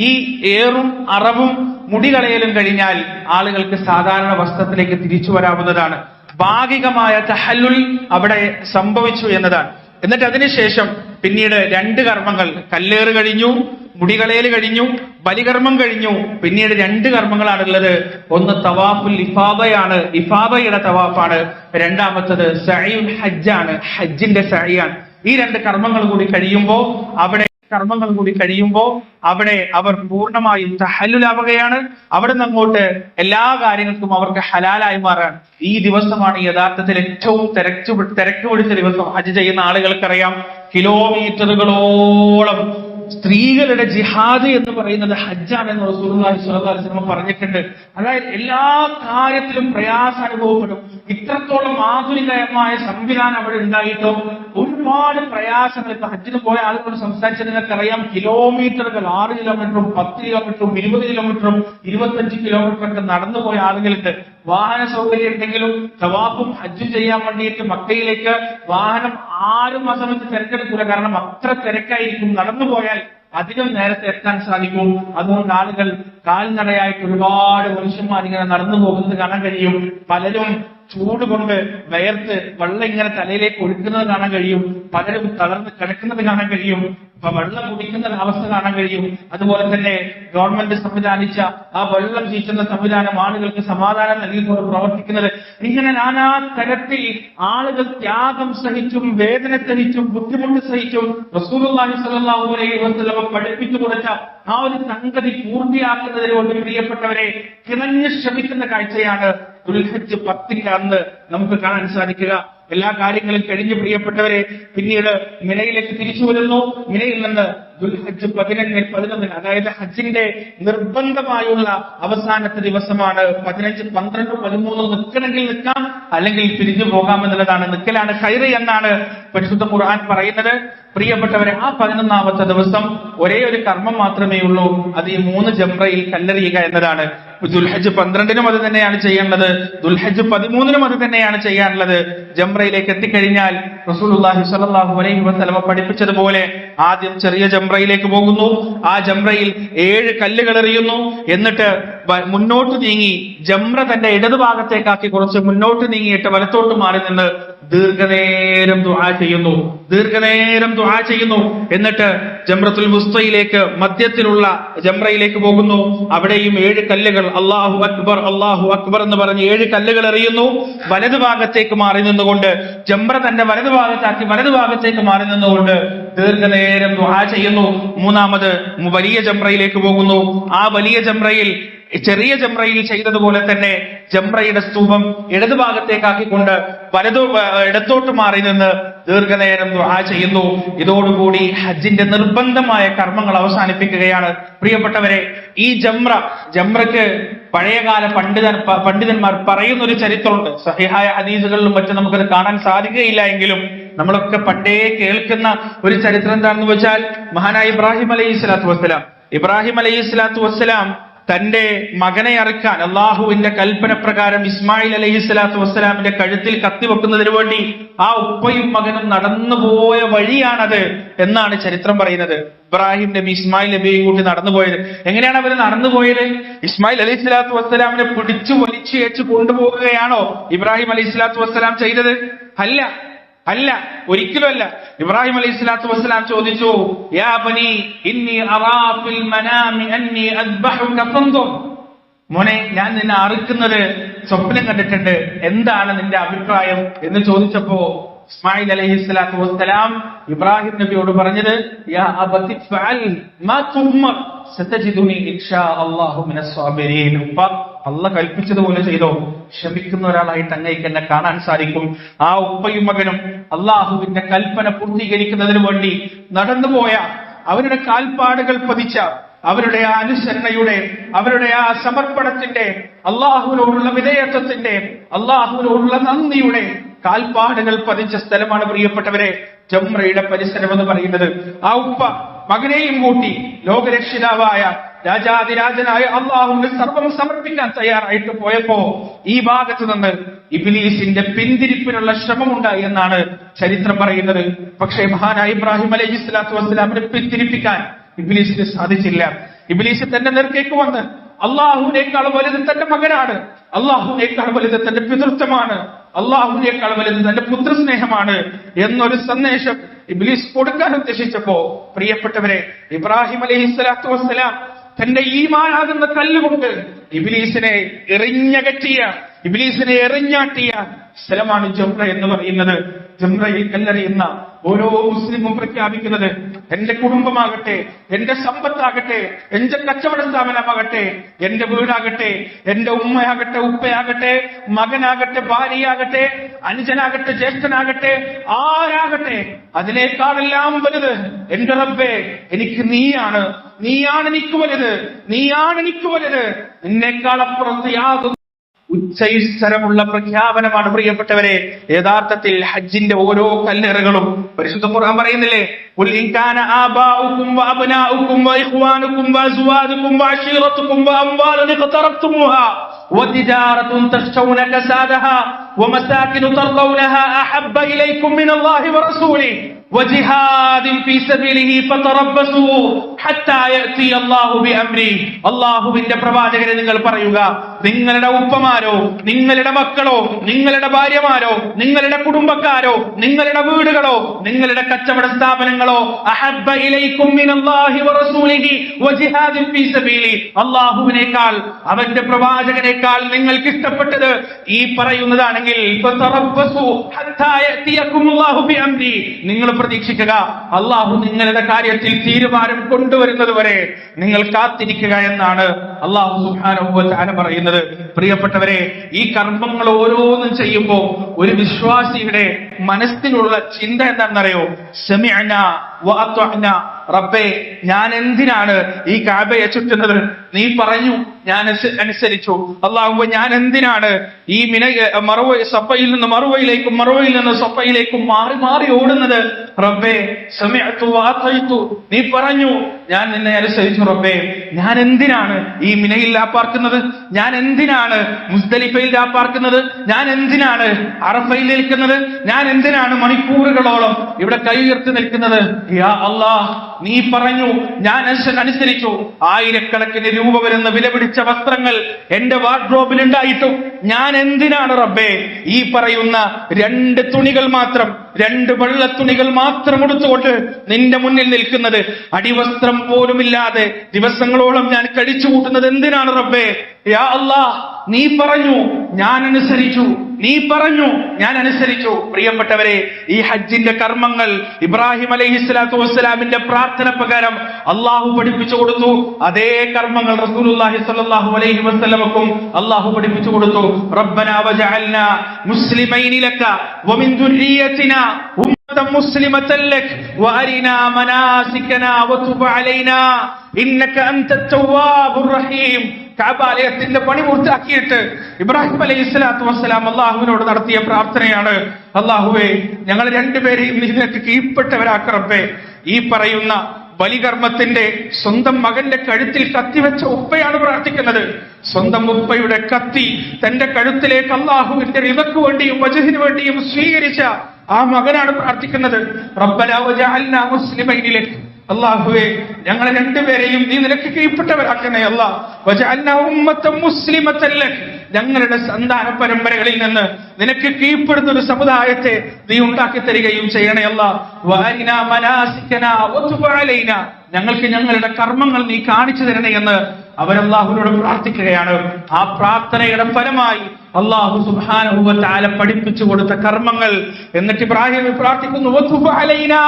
ഈ ഏറും അറവും മുടികളയലും കഴിഞ്ഞാൽ ആളുകൾക്ക് സാധാരണ വസ്ത്രത്തിലേക്ക് തിരിച്ചു വരാവുന്നതാണ്. ഭാഗികമായ തഹല്ലുൽ അവിടെ സംഭവിച്ചു എന്നതാണ്. എന്നിട്ട് അതിനുശേഷം പിന്നീട് 2 കർമ്മങ്ങൾ, കല്ലേറ് കഴിഞ്ഞു, മുടികളയൽ കഴിഞ്ഞു, ബലികർമ്മം കഴിഞ്ഞു. പിന്നീട് 2 കർമ്മങ്ങളാണുള്ളത്. ഒന്ന് തവാഫുൽ ഇഫാദയാണ്, ഇഫാദയുടെ തവാഫാണ്. രണ്ടാമത്തത് സഅയുൽ ഹജ്ജാണ്, ഹജ്ജിന്റെ സഅയാണ്. ഈ 2 കർമ്മങ്ങൾ കൂടി കഴിയുമ്പോൾ അവിടെ അവർ പൂർണ്ണമായും തഹല്ലുലാവുകയാണ്. അവിടെ നിന്ന് അങ്ങോട്ട് എല്ലാ കാര്യങ്ങൾക്കും അവർക്ക് ഹലാലായി മാറാൻ ഈ ദിവസമാണ് യഥാർത്ഥത്തിൽ ഏറ്റവും തിരക്ക് പിടിച്ച ദിവസം. ഹജ്ജ് ചെയ്യുന്ന ആളുകൾക്കറിയാം, കിലോമീറ്ററുകളോളം സ്ത്രീകളുടെ ജിഹാദ് എന്ന് പറയുന്നത് ഹജ്ജാണെന്ന് റസൂലുള്ളാഹി സ്വല്ലല്ലാഹു അലൈഹി വസല്ലം പറഞ്ഞിട്ടുണ്ട്. അതായത് എല്ലാ കാര്യത്തിലും പ്രയാസം അനുഭവപ്പെടും. ഇത്രത്തോളം ആധുനികമായ സംവിധാനം അവിടെ ഉണ്ടായിട്ടോ ഒരുപാട് പ്രയാസങ്ങൾ. ഇപ്പൊ ഹജ്ജിന് പോയ ആളുകളോട് സംസാരിച്ചാൽ നിങ്ങൾക്കറിയാം, കിലോമീറ്ററുകൾ, 6 കിലോമീറ്ററും 10 കിലോമീറ്ററും 20 കിലോമീറ്ററും 25 കിലോമീറ്ററൊക്കെ നടന്നു പോയ ആളുകളുണ്ട്. വാഹന സൗകര്യം ഉണ്ടെങ്കിലും തവാഫും ഹജ്ജും ചെയ്യാൻ വേണ്ടിയിട്ട് മക്കയിലേക്ക് വാഹനം ആരും ആ സമയത്ത് തിരഞ്ഞെടുക്കൂല. കാരണം അത്ര തിരക്കായിരിക്കും. നടന്നു പോയാൽ അതിലും നേരത്തെ എത്താൻ സാധിക്കും. അതുകൊണ്ട് ആളുകൾ കാൽനടയായിട്ട് ഒരുപാട് മനുഷ്യന്മാർ ഇങ്ങനെ നടന്നു പോകുന്നത് കാണാൻ കഴിയും. പലരും ചൂട് കൊണ്ട് വയർത്ത് വെള്ളം ഇങ്ങനെ തലയിലേക്ക് ഒഴുക്കുന്നത് കാണാൻ കഴിയും. പലരും തളർന്ന് കിടക്കുന്നത് കാണാൻ കഴിയും. വെള്ളം കുടിക്കുന്ന അവസ്ഥ കാണാൻ കഴിയും. അതുപോലെ തന്നെ ഗവൺമെന്റ് സംവിധാനിച്ച ആ വെള്ളം ചീറ്റുന്ന സംവിധാനം ആളുകൾക്ക് സമാധാനം നൽകിക്കൊണ്ട് പ്രവർത്തിക്കുന്നത്. ഇങ്ങനെ നാനാ തരത്തിൽ ആളുകൾ ത്യാഗം സഹിച്ചും വേദന സഹിച്ചും ബുദ്ധിമുട്ട് സഹിച്ചും റസൂലുള്ളാഹി സ്വല്ലല്ലാഹു അലൈഹി വസല്ലം പഠിപ്പിച്ചു കൊടുത്ത ആ ഒരു സംഗതി പൂർത്തിയാക്കുന്നതിന് വേണ്ടി പ്രിയപ്പെട്ടവരെ കിണഞ്ഞ് ശ്രമിക്കുന്ന കാഴ്ചയാണ് ദുൽഹജ്ജ് 10 അന്ന് നമുക്ക് കാണാൻ സാധിക്കുക. എല്ലാ കാര്യങ്ങളും കഴിഞ്ഞ് പ്രിയപ്പെട്ടവരെ പിന്നീട് മിനയിലേക്ക് തിരിച്ചു വരുന്നു. മിനയിൽ നിന്ന് ദുൽഹജ്ജ് 11 അതായത് ഹജ്ജിന്റെ നിർബന്ധമായുള്ള അവസാനത്തെ ദിവസമാണ്. 15, 12, 13 നിൽക്കണമെങ്കിൽ നിൽക്കാം, അല്ലെങ്കിൽ പിരിഞ്ഞു പോകാമെന്നുള്ളതാണ്. നിൽക്കലാണ് ഖൈറ് എന്നാണ് പരിശുദ്ധ ഖുർആൻ പറയുന്നത്. പ്രിയപ്പെട്ടവരെ, ആ 11ാമത്തെ ദിവസം ഒരേ ഒരു കർമ്മം മാത്രമേ ഉള്ളൂ. അത് ഈ 3 ജംറയിൽ കല്ലെറിയുക എന്നതാണ്. ദുൽഹജ്ജ് 12 അത് തന്നെയാണ് ചെയ്യേണ്ടത്. ദുൽഹജ്ജ് 13 അത് തന്നെയാണ് ചെയ്യാനുള്ളത്. ജംറയിലേക്ക് എത്തിക്കഴിഞ്ഞാൽ റസൂലുള്ളാഹി സ്വല്ലല്ലാഹു അലൈഹി വസല്ലം പഠിപ്പിച്ചതുപോലെ ആദ്യം ചെറിയ ജംറയിലേക്ക് പോകുന്നു. ആ ജംറയിൽ 7 കല്ലുകൾ എറിയുന്നു. എന്നിട്ട് മുന്നോട്ട് നീങ്ങി ജംറ തന്റെ ഇടതുഭാഗത്തേക്കാക്കി കുറച്ച് മുന്നോട്ട് നീങ്ങിയിട്ട് വലത്തോട്ട് മാറി നിന്ന് ദീർഘനേരം ദുആ ചെയ്യുന്നു. എന്നിട്ട് ജംറത്തുൽ വുസ്തയിലേക്ക് മധ്യത്തിലുള്ള ജംറയിലേക്ക് പോകുന്നു. അവിടെയും 7 കല്ലുകൾ അല്ലാഹു അക്ബർ എന്ന് പറഞ്ഞ് 7 കല്ലുകൾ എറിയുന്നു. വലതുഭാഗത്തേക്ക് മാറി നിന്നുകൊണ്ട് ജംറ തന്റെ വലതുഭാഗത്തേക്ക് മാറി നിന്നുകൊണ്ട് ദീർഘനേരം ദുആ ചെയ്യുന്നു. മൂന്നാമത് വലിയ ജംറയിലേക്ക് പോകുന്നു. ആ വലിയ ജംറയിൽ ചെറിയ ജംറയിൽ ചെയ്തതുപോലെ തന്നെ ജംറയുടെ സ്തൂപം ഇടതുഭാഗത്തേക്കാക്കിക്കൊണ്ട് ഇടത്തോട്ട് മാറി നിന്ന് ദീർഘനേരം ദുആ ചെയ്യുന്നു. ഇതോടുകൂടി ഹജ്ജിന്റെ നിർബന്ധമായ കർമ്മങ്ങൾ അവസാനിപ്പിക്കുകയാണ്. പ്രിയപ്പെട്ടവരെ, ഈ ജംറയ്ക്ക് പഴയകാല പണ്ഡിതന്മാർ പറയുന്ന ഒരു ചരിത്രമുണ്ട്. സഹിഹായ ഹദീസുകളിലും മറ്റും നമുക്കത് കാണാൻ സാധിക്കുകയില്ല. എങ്കിലും നമ്മളൊക്കെ പണ്ടേ കേൾക്കുന്ന ഒരു ചരിത്രം എന്താണെന്ന് വെച്ചാൽ, മഹാനായ ഇബ്രാഹിം അലൈഹി സ്വലാത്തു വസ്സലാം തന്റെ മകനെ അറുക്കാൻ അള്ളാഹുവിന്റെ കൽപ്പന പ്രകാരം ഇസ്മായിൽ അലൈഹി സ്വലാത്തു വസ്സലാമിന്റെ കഴുത്തിൽ കത്തിവെക്കുന്നതിന് വേണ്ടി ആ ഉപ്പയും മകനും നടന്നുപോയ വഴിയാണത് എന്നാണ് ചരിത്രം പറയുന്നത്. ഇബ്രാഹിം നബി ഇസ്മായിൽ നബിയും കൂട്ടി നടന്നുപോയത്. എങ്ങനെയാണ് അവർ നടന്നുപോയത്? ഇസ്മായിൽ അലൈഹി സ്വലാത്തു വസ്സലാമിനെ പിടിച്ചു വലിച്ചു കൊണ്ടുപോകുകയാണോ ഇബ്രാഹിം അലൈഹി സ്വലാത്തു വസ്സലാം ചെയ്തത്? അല്ല, ഒരിക്കലുമല്ല. ഇബ്രാഹിം അലൈഹി സ്വലാത്തു വസ്സലാം ചോദിച്ചു, യാ ബനി ഇന്നി അറാ ഫിൽ മനാമി അന്നി അദ്ബഹുക ഫൻദുർ. മോനെ, ഞാൻ നിന്നെ അറുക്കുന്നത് സ്വപ്നം കണ്ടിട്ടുണ്ട്, എന്താണ് നിന്റെ അഭിപ്രായം എന്ന് ചോദിച്ചപ്പോ ഇസ്മായിൽ അലൈഹി സ്വലാത്തു വസ്സലാം ഇബ്രാഹിം നബിയോട് പറഞ്ഞത്, യാ അബതി ഫഅൽ മാ തുമർ സതജിദുനി ഇൻഷാ അല്ലാഹു മിനസ് സാബിരീൻ. അള്ളാഹ് കൽപ്പിച്ചതുപോലെ ചെയ്തോ, ക്ഷമിക്കുന്ന ഒരാളായിട്ട് അങ്ങേക്ക് എന്നെ കാണാൻ സാധിക്കും. ആ ഉപ്പയും മകനും അള്ളാഹുവിന്റെ കൽപ്പന പൂർത്തീകരിക്കുന്നതിന് വേണ്ടി നടന്നുപോയ, അവരുടെ കാൽപ്പാടുകൾ പതിച്ച, അവരുടെ ആ അനുസരണയുടെ, അവരുടെ ആ സമർപ്പണത്തിന്റെ, അള്ളാഹുവിനോടുള്ള വിധേയത്വത്തിന്റെ, അള്ളാഹുവിനോടുള്ള നന്ദിയുടെ കാൽപ്പാടുകൾ പതിച്ച സ്ഥലമാണ് പ്രിയപ്പെട്ടവരെ ജംറയുടെ പരിസരം എന്ന് പറയുന്നത്. ആ ഉപ്പ മകനെയും കൂട്ടി ലോകരക്ഷിതാവായ രാജാതിരാജനായ അള്ളാഹുവിന് സർവം സമർപ്പിക്കാൻ തയ്യാറായിട്ട് പോയപ്പോ ഈ ഭാഗത്ത് നിന്ന് ഇബ്ലീസിന്റെ പിന്തിരിപ്പിനുള്ള ശ്രമമുണ്ടായി എന്നാണ് ചരിത്രം പറയുന്നത്. പക്ഷേ മഹാനായ ഇബ്രാഹിം അലൈഹി സ്വലാത്തു വസ്സലാമിനെ പിന്തിരിപ്പിക്കാൻ ഇബ്ലീസിന് സാധിച്ചില്ല. ഇബ്ലീസ് തന്റെ നേർക്കേക്ക് വന്ന് അള്ളാഹുവിനേക്കാൾ വലുത് തന്റെ മകനാണ്, അള്ളാഹുവിനേക്കാൾ വലുത് തന്റെ പിതൃത്വമാണ്, അള്ളാഹുവിനേക്കാൾ വലുത് തന്റെ പുത്രസ്നേഹമാണ് എന്നൊരു സന്ദേശം ഇബ്ലീസ് കൊടുക്കാൻ ഉദ്ദേശിച്ചപ്പോ പ്രിയപ്പെട്ടവരെ ഇബ്രാഹിം അലൈഹി സ്വലാത്തു വസ്സലാം തന്റെ ഈമാനാകുന്ന കല്ലുകൊണ്ട് ഇബ്ലീസിനെ എറിഞ്ഞാട്ടിയ സ്ഥലമാണ് ജംറ എന്ന് പറയുന്നത്. ജംറയിൽ കല്ലെറിയുന്ന ഓരോ മുസ്ലിമും പ്രഖ്യാപിക്കുന്നത്, എന്റെ കുടുംബമാകട്ടെ, എന്റെ സമ്പത്താകട്ടെ, എന്റെ കച്ചവട സ്ഥാപനമാകട്ടെ, എന്റെ വീടാകട്ടെ, എന്റെ ഉമ്മയാകട്ടെ, ഉപ്പയാകട്ടെ, മകനാകട്ടെ, ഭാര്യയാകട്ടെ, അനുജനാകട്ടെ, ജ്യേഷ്ഠനാകട്ടെ, ആരാകട്ടെ, അതിനേക്കാളെല്ലാം വലുത് എന്റെ റബ്ബേ എനിക്ക് നീയാണ് എനിക്ക് വലുത്, നിന്നേക്കാളപ്പുറത്ത് യാതൊന്നും. ഉച്ചൈസ്വരമുള്ള പ്രഖ്യാപനമാണ് പ്രിയപ്പെട്ടവരെ യഥാർത്ഥത്തിൽ ഹജ്ജിന്റെ ഓരോ കല്ലെറുകളും. പരിശുദ്ധ ഖുർആൻ പറയുന്നില്ലേ, ഖുൽ ഇൻ കാന ആബാഉകും വഅബ്നാഉകും വഇഖ്വാനുകും വഅസ്വാജുകും വഅശീറതുകും വഅംവാലുൻ ഇഖ്തറഫ്തുമുഹാ വതിജാറത്തുൻ തഖ്ശൗന കസാദഹാ ومساكن ترضونها أحب إليكم من الله ورسوله وجهاد في سبيله فتربصوا حتى يأتي الله بأمره. അല്ലാഹുവിന്റെ പ്രവാചകരെ നിങ്ങൾ പറയുക, നിങ്ങളുടെ ഉപ്പമാരോ നിങ്ങളുടെ മക്കളോ നിങ്ങളുടെ ഭാര്യമാരോ നിങ്ങളുടെ കുടുംബക്കാരോ നിങ്ങളുടെ വീടുകളോ നിങ്ങളുടെ കച്ചവട സ്ഥാപനങ്ങളോ അഹബ്ബ ഇലൈക്കും മിനല്ലാഹി വറസൂലിഹി വജിഹാദിൻ ഫീ സബീലി, അല്ലാഹുവിനേക്കാൾ അവന്റെ പ്രവാചകനേക്കാൾ നിങ്ങൾക്ക് ഇഷ്ടപ്പെട്ടത് ഈ പറയുന്നതാണെങ്കിൽ ഫതറബ്ബസു ഹത്താ യഅതിയകുമുല്ലാഹു ബിഅംരി, നിങ്ങൾ പ്രതീക്ഷിക്കുക അല്ലാഹു നിങ്ങളുടെ കാര്യത്തിൽ തീരുമാനം കൊണ്ടുവരുന്നത് വരെ നിങ്ങൾ കാത്തിരിക്കുക എന്നാണ് അല്ലാഹു സുബ്ഹാനഹു വ തആല പറയുന്നത്. പ്രിയപ്പെട്ടവരെ, ഈ കർമ്മങ്ങൾ ഓരോന്നും ചെയ്യുമ്പോൾ ഒരു വിശ്വാസിയുടെ മനസ്സിലുള്ള ചിന്ത എന്താണെന്നറിയോ? സമിഅന വ അത്വഅന, റബ്ബേ ഞാൻ എന്തിനാണ് ഈ കഅബയെ ചുറ്റുന്നത്? നീ പറഞ്ഞു ഞാൻ അനുസരിച്ചു. അല്ലാഹുവേ ഞാൻ എന്തിനാണ് ഈ സഫയിൽ നിന്ന് മറുവയിലേക്കും മറുവയിൽ നിന്ന് സഫയിലേക്കും മാറി മാറി ഓടുന്നത്? റബ്ബേ സമിഅതു വ അതൈതു, നീ പറഞ്ഞു ഞാൻ നിന്നെ അനുസരിച്ചു. റബ്ബേ ഞാൻ എന്തിനാണ് ഈ മിനയിൽ പാർക്കുന്നത്? ഞാൻ എന്തിനാണ് മുസ്ദലിഫയിൽ പാർക്കുന്നത്? ഞാൻ എന്തിനാണ് അറഫയിൽ നിൽക്കുന്നത്? ഞാൻ എന്തിനാണ് മണിക്കൂറുകളോളം ഇവിടെ കൈ ഉയർത്തി നിൽക്കുന്നത്? യാ അല്ലാഹ് നീ പറഞ്ഞു ഞാൻ അനുസരിച്ചു. ആയിരക്കണക്കിന് രൂപ വരുന്ന വില പിടിച്ച വസ്ത്രങ്ങൾ എന്റെ വാർഡ്രോബിൽ ഉണ്ടായിട്ടും ഞാൻ എന്തിനാണ് റബ്ബേ ഈ പറയുന്ന 2 തുണികൾ മാത്രം, 2 വെള്ള തുണികൾ മാത്രം എടുത്തുകൊണ്ട് നിന്റെ മുന്നിൽ നിൽക്കുന്നത്? അടിവസ്ത്രം പോലുമില്ലാതെ ദിവസങ്ങളോളം ഞാൻ കഴിച്ചു കൂട്ടുന്നത് എന്തിനാണ് റബ്ബേ? യാ അല്ലാഹ് നീ പറഞ്ഞു ഞാൻ അനുസരിച്ചു, നീ പറഞ്ഞു ഞാൻ അനുസരിച്ചു. പ്രിയപ്പെട്ടവരെ, ഈ ഹജ്ജിന്റെ കർമ്മങ്ങൾ ഇബ്രാഹിം അലൈഹിസ്സലാത്തു വസ്സലാമിന്റെ പ്രാർത്ഥന പ്രകാരം അള്ളാഹു പഠിപ്പിച്ചു കൊടുത്തു. അതേ കർമ്മങ്ങൾ റസൂലുള്ളാഹി സ്വല്ലല്ലാഹു അലൈഹി വസല്ലമക്കും അള്ളാഹു പഠിപ്പിച്ചു കൊടുത്തു. റബ്ബനാ വജഅൽനാ മുസ്ലിമൈനി ലക വമിൻ ദുർരിയതിനാ ഉമ്മത്തൻ മുസ്ലിമത്തൻ ലക വഅരിനാ മനാസികനാ വതുബ് അലൈനാ ഇന്നക അൻതത് തവ്വാബുർ റഹീം. കഅബാലയത്തിന്റെ പണി പൂർത്തിയാക്കിയിട്ട് ഇബ്രാഹിം അലൈഹിസ്സലാത്തു വസ്സലാം അള്ളാഹുവിനോട് നടത്തിയ പ്രാർത്ഥനയാണ്, അള്ളാഹുവേ ഞങ്ങൾ 2 പേരെയും നിനക്ക് കീഴ്പ്പെട്ടവരാക്ക റബ്ബേ. ഈ പറയുന്ന ബലികർമ്മത്തിന്റെ സ്വന്തം മകന്റെ കഴുത്തിൽ കത്തിവെച്ച ഉപ്പയാണ് പ്രാർത്ഥിക്കുന്നത്. സ്വന്തം ഉപ്പയുടെ കത്തി തന്റെ കഴുത്തിലേക്ക് അള്ളാഹുവിന്റെ റിദക്ക് വേണ്ടിയും വജ്ഹിന് വേണ്ടിയും സ്വീകരിച്ച ആ മകനാണ് പ്രാർത്ഥിക്കുന്നത്. റബ്ബനാ വജഅൽനാ മുസ്ലിമൈനി ലക, അല്ലാഹുവേ ഞങ്ങളെ 2 പേരെയും നീ നിനക്ക് കീഴ്പ്പെട്ടവരാക്കണേ അല്ലാഹ്. വജഅൽനാ ഉമ്മത്തൻ മുസ്ലിമത്തൻ ലക, ഞങ്ങളുടെ സന്താന പരമ്പരകളിൽ നിന്ന് നിനക്ക് കീഴ്പ്പെടുന്ന ഒരു സമുദായത്തെ നീ ഉണ്ടാക്കി തരികയും ചെയ്യണേ അല്ലാഹ്. വഅരിനാ മനാസികനാ വതുബ് അലൈനാ, ഞങ്ങൾക്ക് ഞങ്ങളുടെ കർമ്മങ്ങൾ നീ കാണിച്ചു തരണേ എന്ന് അവരല്ലാഹുവിനോട് പ്രാർത്ഥിക്കുകയാണ്. ആ പ്രാർത്ഥനയുടെ ഫലമായി അല്ലാഹു സുബ്ഹാനഹു വ തആല പഠിപ്പിച്ചു കൊടുത്ത കർമ്മങ്ങൾ. എന്നിട്ട് ഇബ്രാഹിം പ്രാർത്ഥിക്കുന്നു, വതുബ് അലൈനാ,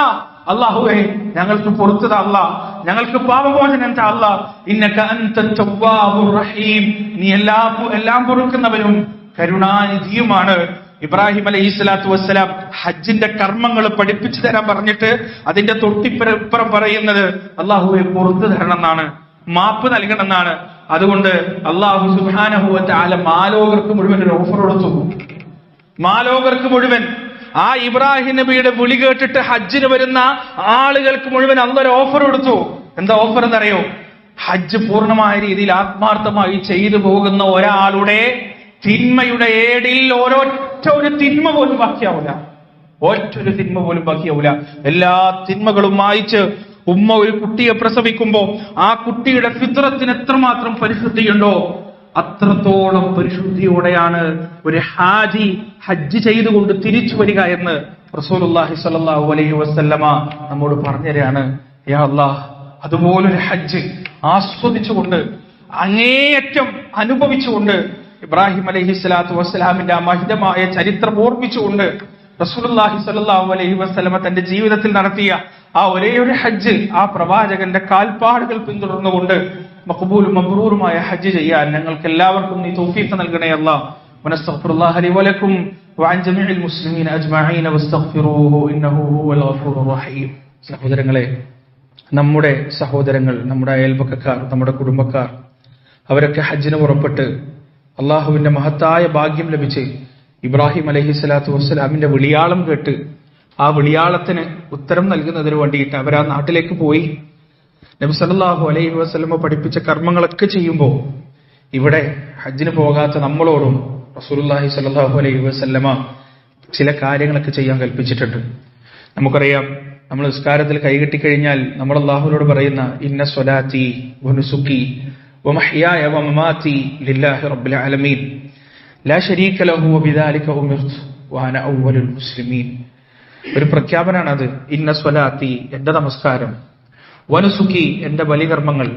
അല്ലാഹുവേ ഞങ്ങൾക്ക് പൊറുത്തത അല്ലാഹ്, ഞങ്ങൾക്ക് പാപമോചനം താ അല്ലാഹ്. ഇന്നക അൻതത് തവ്വാബുർ റഹീം, നീ എല്ലാം പൊറുക്കുന്നവനും കരുണാനിധിയുമാണ്. ഇബ്രാഹിം അലൈഹിസ്സലാത്തു വസ്സലാം ഹജ്ജിന്റെ കർമ്മങ്ങൾ പഠിപ്പിച്ചു തരാൻ പറഞ്ഞിട്ട് അതിന്റെ തൊട്ടിപ്പുറം പറയുന്നത് അല്ലാഹുവേ പുറത്തു തരണം എന്നാണ്, മാപ്പ് നൽകണം എന്നാണ്. അതുകൊണ്ട് അല്ലാഹു സുബ്ഹാനഹു വ തആല മാലോകർക്ക് മുഴുവൻ ഒരു ഓഫർ കൊടുത്തു. മാലോകർക്ക് മുഴുവൻ ആ ഇബ്രാഹിം നബിയുടെ വിളി കേട്ടിട്ട് ഹജ്ജിന് വരുന്ന ആളുകൾക്ക് മുഴുവൻ അള്ളൊരു ഓഫർ കൊടുത്തു. എന്താ ഓഫർ എന്നറിയോ? ഹജ്ജ് പൂർണ്ണമായ രീതിയിൽ ആത്മാർത്ഥമായി ചെയ്തു പോകുന്ന ഒരാളുടെ തിന്മയുടെ ഏടിൽ ഒരൊറ്റ ഒരു തിന്മ പോലും ബാക്കിയാവൂല, ഒറ്റൊരു തിന്മ പോലും ബാക്കിയാവൂല. എല്ലാ തിന്മകളും മായിച്ച് ഉമ്മ ഒരു കുട്ടിയെ പ്രസവിക്കുമ്പോ ആ കുട്ടിയുടെ ഫിത്രത്തിന് എത്രമാത്രം പരിശുദ്ധിയുണ്ടോ അത്രത്തോളം പരിശുദ്ധിയോടെയാണ് ഒരു ഹാജി ഹജ്ജ് ചെയ്തുകൊണ്ട് തിരിച്ചു വരിക എന്ന് റസൂലുള്ളാഹി സ്വല്ലല്ലാഹു അലൈഹി വസല്ലമ നമ്മോട് പറഞ്ഞുതരാണ്. യാ അല്ലാഹ്, അതുപോലൊരു ഹജ്ജ് ആസ്വദിച്ചുകൊണ്ട് അങ്ങേയറ്റം അനുഭവിച്ചുകൊണ്ട് ഇബ്രാഹിം അലൈഹിസ്സലാത്തു വസ്സലാമിന്റെ ആ മഹിതമായ ചരിത്രം ഓർമ്മിച്ചുകൊണ്ട് റസൂലുള്ളാഹി സ്വല്ലല്ലാഹു അലൈഹി വസല്ലമ തന്റെ ജീവിതത്തിൽ നടത്തിയ ആ ഒരേ ഒരു ഹജ്ജ്, ആ പ്രവാചകന്റെ കാൽപ്പാടുകൾ പിന്തുടർന്നുകൊണ്ട് മഖ്ബൂലും മബ്റൂറുമായ ഹജ്ജ് ചെയ്യാൻ ഞങ്ങൾക്ക് എല്ലാവർക്കും നീ തൗഫീഖ് നൽകണേ അല്ലാഹ്. വനസ്തഗ്ഫിറുല്ലാഹ ലി വലക്കും വഅൻ ജമീഇൽ മുസ്ലിമീന അജ്മഈന വസ്തഗ്ഫിറൂഹു ഇന്നഹു ഹുവൽ ഗഫൂറുർ റഹീം. സഹോദരങ്ങളെ, നമ്മുടെ സഹോദരങ്ങൾ, നമ്മുടെ അയൽപക്കക്കാർ, നമ്മുടെ കുടുംബക്കാർ, അവരൊക്കെ ഹജ്ജിന് പുറപ്പെട്ട് അള്ളാഹുവിന്റെ മഹത്തായ ഭാഗ്യം ലഭിച്ച് ഇബ്രാഹിം അലൈഹിസ്സലാത്തു വസ്സലാമിന്റെ വിളിയാളം കേട്ട് ആ വിളിയാളത്തിന് ഉത്തരം നൽകുന്നതിന് വേണ്ടിയിട്ട് അവർ ആ നാട്ടിലേക്ക് പോയി. നബി സല്ലല്ലാഹു അലൈഹി വസല്ലമ പഠിപ്പിച്ച കർമ്മങ്ങളൊക്കെ ചെയ്യുമ്പോൾ ഇവിടെ ഹജ്ജിന് പോകാത്ത നമ്മളോടും റസൂലുള്ളാഹി സ്വല്ലല്ലാഹു അലൈഹി വസല്ലമ ചില കാര്യങ്ങളൊക്കെ ചെയ്യാൻ കൽപ്പിച്ചിട്ടുണ്ട്. നമുക്കറിയാം, നമ്മൾ നിസ്കാരത്തിൽ കൈകെട്ടിക്കഴിഞ്ഞാൽ നമ്മൾ അല്ലാഹുവിനോട് പറയുന്ന ഇന്ന സ്വലാത്തി വനുസുക്കി വമഹ്യായ വമമാതി ലില്ലാഹി റബ്ബിൽ ആലമീൻ ലാ ശരീക ലഹു വബിദാലിക ഉമിർതു വഅന അവ്വലുൽ മുസ്ലിമീൻ. ഒരു പ്രഖ്യാപനാണത്. ഇന്ന സ്വലാത്തി, എന്റെ നമസ്കാരം, വനുസുക്കി, എന്റെ ബലികർമ്മങ്ങൾ,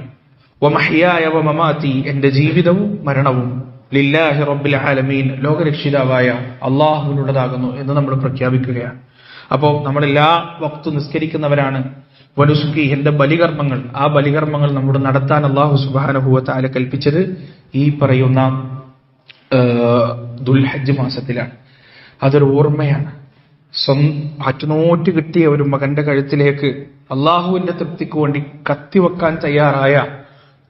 വമഹ്യായ വമമാതി, എന്റെ ജീവിതവും മരണവും, ലില്ലാഹി റബ്ബിൽ ആലമീൻ, ലോകരക്ഷിതാവായ അള്ളാഹുവിനുള്ളതാകുന്നു എന്ന് നമ്മൾ പ്രഖ്യാപിക്കുകയാണ്. അപ്പോൾ നമ്മളെല്ലാ വക്തും നിസ്കരിക്കുന്നവരാണ്. വനുസുക്കി, എന്റെ ബലികർമ്മങ്ങൾ, ആ ബലികർമ്മങ്ങൾ നമ്മുടെ നടത്താൻ അല്ലാഹു സുബ്ഹാനഹു വ തആല കൽപ്പിച്ചത് ഈ പറയുന്ന ദുൽഹജ്ജ് മാസത്തിലാണ്. അതൊരു ഓർമ്മയാണ്. അറ്റുനോറ്റ് കിട്ടിയ ഒരു മകന്റെ കഴുത്തിലേക്ക് അള്ളാഹുവിന്റെ തൃപ്തിക്ക് വേണ്ടി കത്തിവെക്കാൻ തയ്യാറായ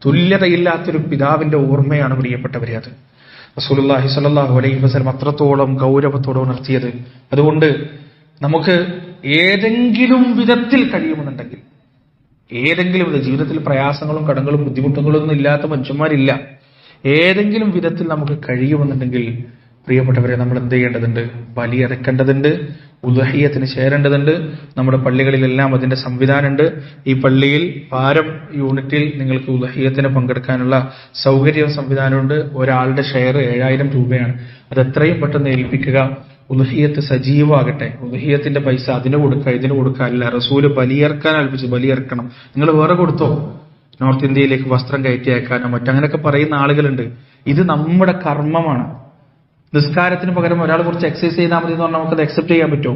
തുല്യതയില്ലാത്തൊരു പിതാവിന്റെ ഓർമ്മയാണ് പ്രിയപ്പെട്ടവരെ അത്. റസൂലുള്ളാഹി സ്വല്ലല്ലാഹു അലൈഹി വസല്ലം അത്രത്തോളം ഗൗരവത്തോടെ ഉണർത്തിയത്. അതുകൊണ്ട് നമുക്ക് ഏതെങ്കിലും വിധത്തിൽ കഴിയുമെന്നുണ്ടെങ്കിൽ, ഏതെങ്കിലും ജീവിതത്തിൽ പ്രയാസങ്ങളും കടങ്ങളും ബുദ്ധിമുട്ടുകളും ഒന്നും ഇല്ലാത്ത മനുഷ്യന്മാരില്ല. ഏതെങ്കിലും വിധത്തിൽ നമുക്ക് കഴിയുമെന്നുണ്ടെങ്കിൽ പ്രിയപ്പെട്ടവരെ നമ്മൾ എന്ത് ചെയ്യേണ്ടതുണ്ട്? ബലിയറക്കേണ്ടതുണ്ട്, ഉദ്ഹിയ്യത്തിന് ചേരേണ്ടതുണ്ട്. നമ്മുടെ പള്ളികളിലെല്ലാം അതിന്റെ സംവിധാനമുണ്ട്. ഈ പള്ളിയിൽ പാരം യൂണിറ്റിൽ നിങ്ങൾക്ക് ഉദ്ഹിയ്യത്തിന് പങ്കെടുക്കാനുള്ള സൗകര്യവും സംവിധാനമുണ്ട്. ഒരാളുടെ ഷെയർ 7000 രൂപയാണ്. അത് എത്രയും പെട്ടെന്ന് ഏൽപ്പിക്കുക. ഉദ്ഹിയ്യത്ത് സജീവമാകട്ടെ. ഉദ്ഹിയ്യത്തിന്റെ പൈസ അതിന് കൊടുക്കുക, ഇതിന് കൊടുക്കുക അല്ല. റസൂല് ബലിയറക്കാൻ ഏൽപ്പിച്ചു, ബലിയറക്കണം. നിങ്ങൾ വേറെ കൊടുത്തോ? നോർത്ത് ഇന്ത്യയിലേക്ക് വസ്ത്രം കയറ്റി അയക്കാനോ മറ്റങ്ങനെയൊക്കെ പറയുന്ന ആളുകളുണ്ട്. ഇത് നമ്മുടെ കർമ്മമാണ്. നിസ്കാരത്തിന് പകരം ഒരാൾ കുറച്ച് എക്സസൈസ് ചെയ്താൽ മതി എന്ന് പറഞ്ഞാൽ നമുക്കത് അക്സെപ്റ്റ് ചെയ്യാൻ പറ്റുമോ?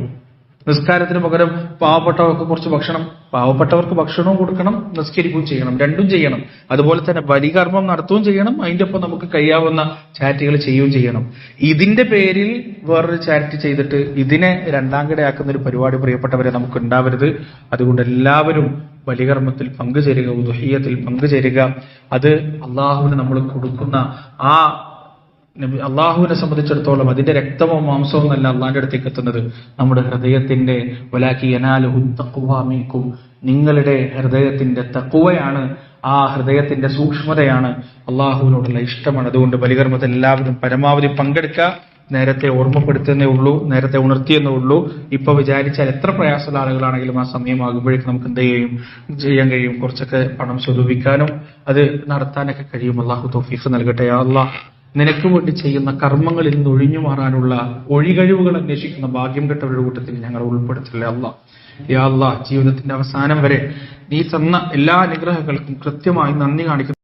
നിസ്കാരത്തിന് പകരം പാവപ്പെട്ടവർക്ക് കുറച്ച് ഭക്ഷണം, പാവപ്പെട്ടവർക്ക് ഭക്ഷണവും കൊടുക്കണം, നിസ്കരിക്കുകയും ചെയ്യണം, രണ്ടും ചെയ്യണം. അതുപോലെ തന്നെ ബലികർമ്മം നടത്തുകയും ചെയ്യണം, അതിന്റെ ഒപ്പം നമുക്ക് കഴിയാവുന്ന ചാരിറ്റികൾ ചെയ്യുകയും ചെയ്യണം. ഇതിന്റെ പേരിൽ വേറൊരു ചാരിറ്റി ചെയ്തിട്ട് ഇതിനെ രണ്ടാംകിടയാക്കുന്ന ഒരു പരിപാടി പ്രിയപ്പെട്ടവരെ നമുക്ക് ഉണ്ടാവരുത്. അതുകൊണ്ട് എല്ലാവരും ബലികർമ്മത്തിൽ പങ്കുചേരുക, ഉദ്ഹിയ്യത്തിൽ പങ്കുചേരുക. അത് അള്ളാഹുവിന് നമ്മൾ കൊടുക്കുന്ന ആ അള്ളാഹുവിനെ സംബന്ധിച്ചിടത്തോളം അതിന്റെ രക്തമോ മാംസമോ എന്നല്ല അള്ളാഹിന്റെ അടുത്തേക്ക് എത്തുന്നത്, നമ്മുടെ ഹൃദയത്തിന്റെ വലാകി യനാലുഹു തഖ്വ മിൻകും, നിങ്ങളുടെ ഹൃദയത്തിന്റെ തഖ്വയാണ്, ആ ഹൃദയത്തിന്റെ സൂക്ഷ്മതയാണ് അള്ളാഹുവിനോടുള്ള ഇഷ്ടമാണ്. അതുകൊണ്ട് ബലികർമ്മത്തിൽ എല്ലാവരും പരമാവധി പങ്കെടുക്കുക. നേരത്തെ ഓർമ്മപ്പെടുത്തുന്നേ ഉള്ളൂ, നേരത്തെ ഉണർത്തിയെന്നേ ഉള്ളൂ. ഇപ്പൊ വിചാരിച്ചാൽ എത്ര പ്രയാസമുള്ള ആളുകളാണെങ്കിലും ആ സമയമാകുമ്പോഴേക്കും നമുക്ക് എന്ത് ചെയ്യാൻ കഴിയും? കുറച്ചൊക്കെ പണം സ്വരൂപിക്കാനും അത് നടത്താനൊക്കെ കഴിയും. അള്ളാഹു തൗഫീഖ് നൽകട്ടെ. യാ അല്ലാഹ്, നിനക്ക് വേണ്ടി ചെയ്യുന്ന കർമ്മങ്ങളിൽ നിന്ന് ഒഴിഞ്ഞു മാറാനുള്ള ഒഴികഴിവുകൾ അന്വേഷിക്കുന്ന ഭാഗ്യം കെട്ടവരുടെ കൂട്ടത്തിൽ ഞങ്ങൾ ഉൾപ്പെടുത്തില്ല അല്ലാഹ്. യാ അല്ലാഹ്, ജീവിതത്തിന്റെ അവസാനം വരെ നീ തന്ന എല്ലാ അനുഗ്രഹങ്ങൾക്കും കൃത്യമായി നന്ദി കാണിക്കുന്നു.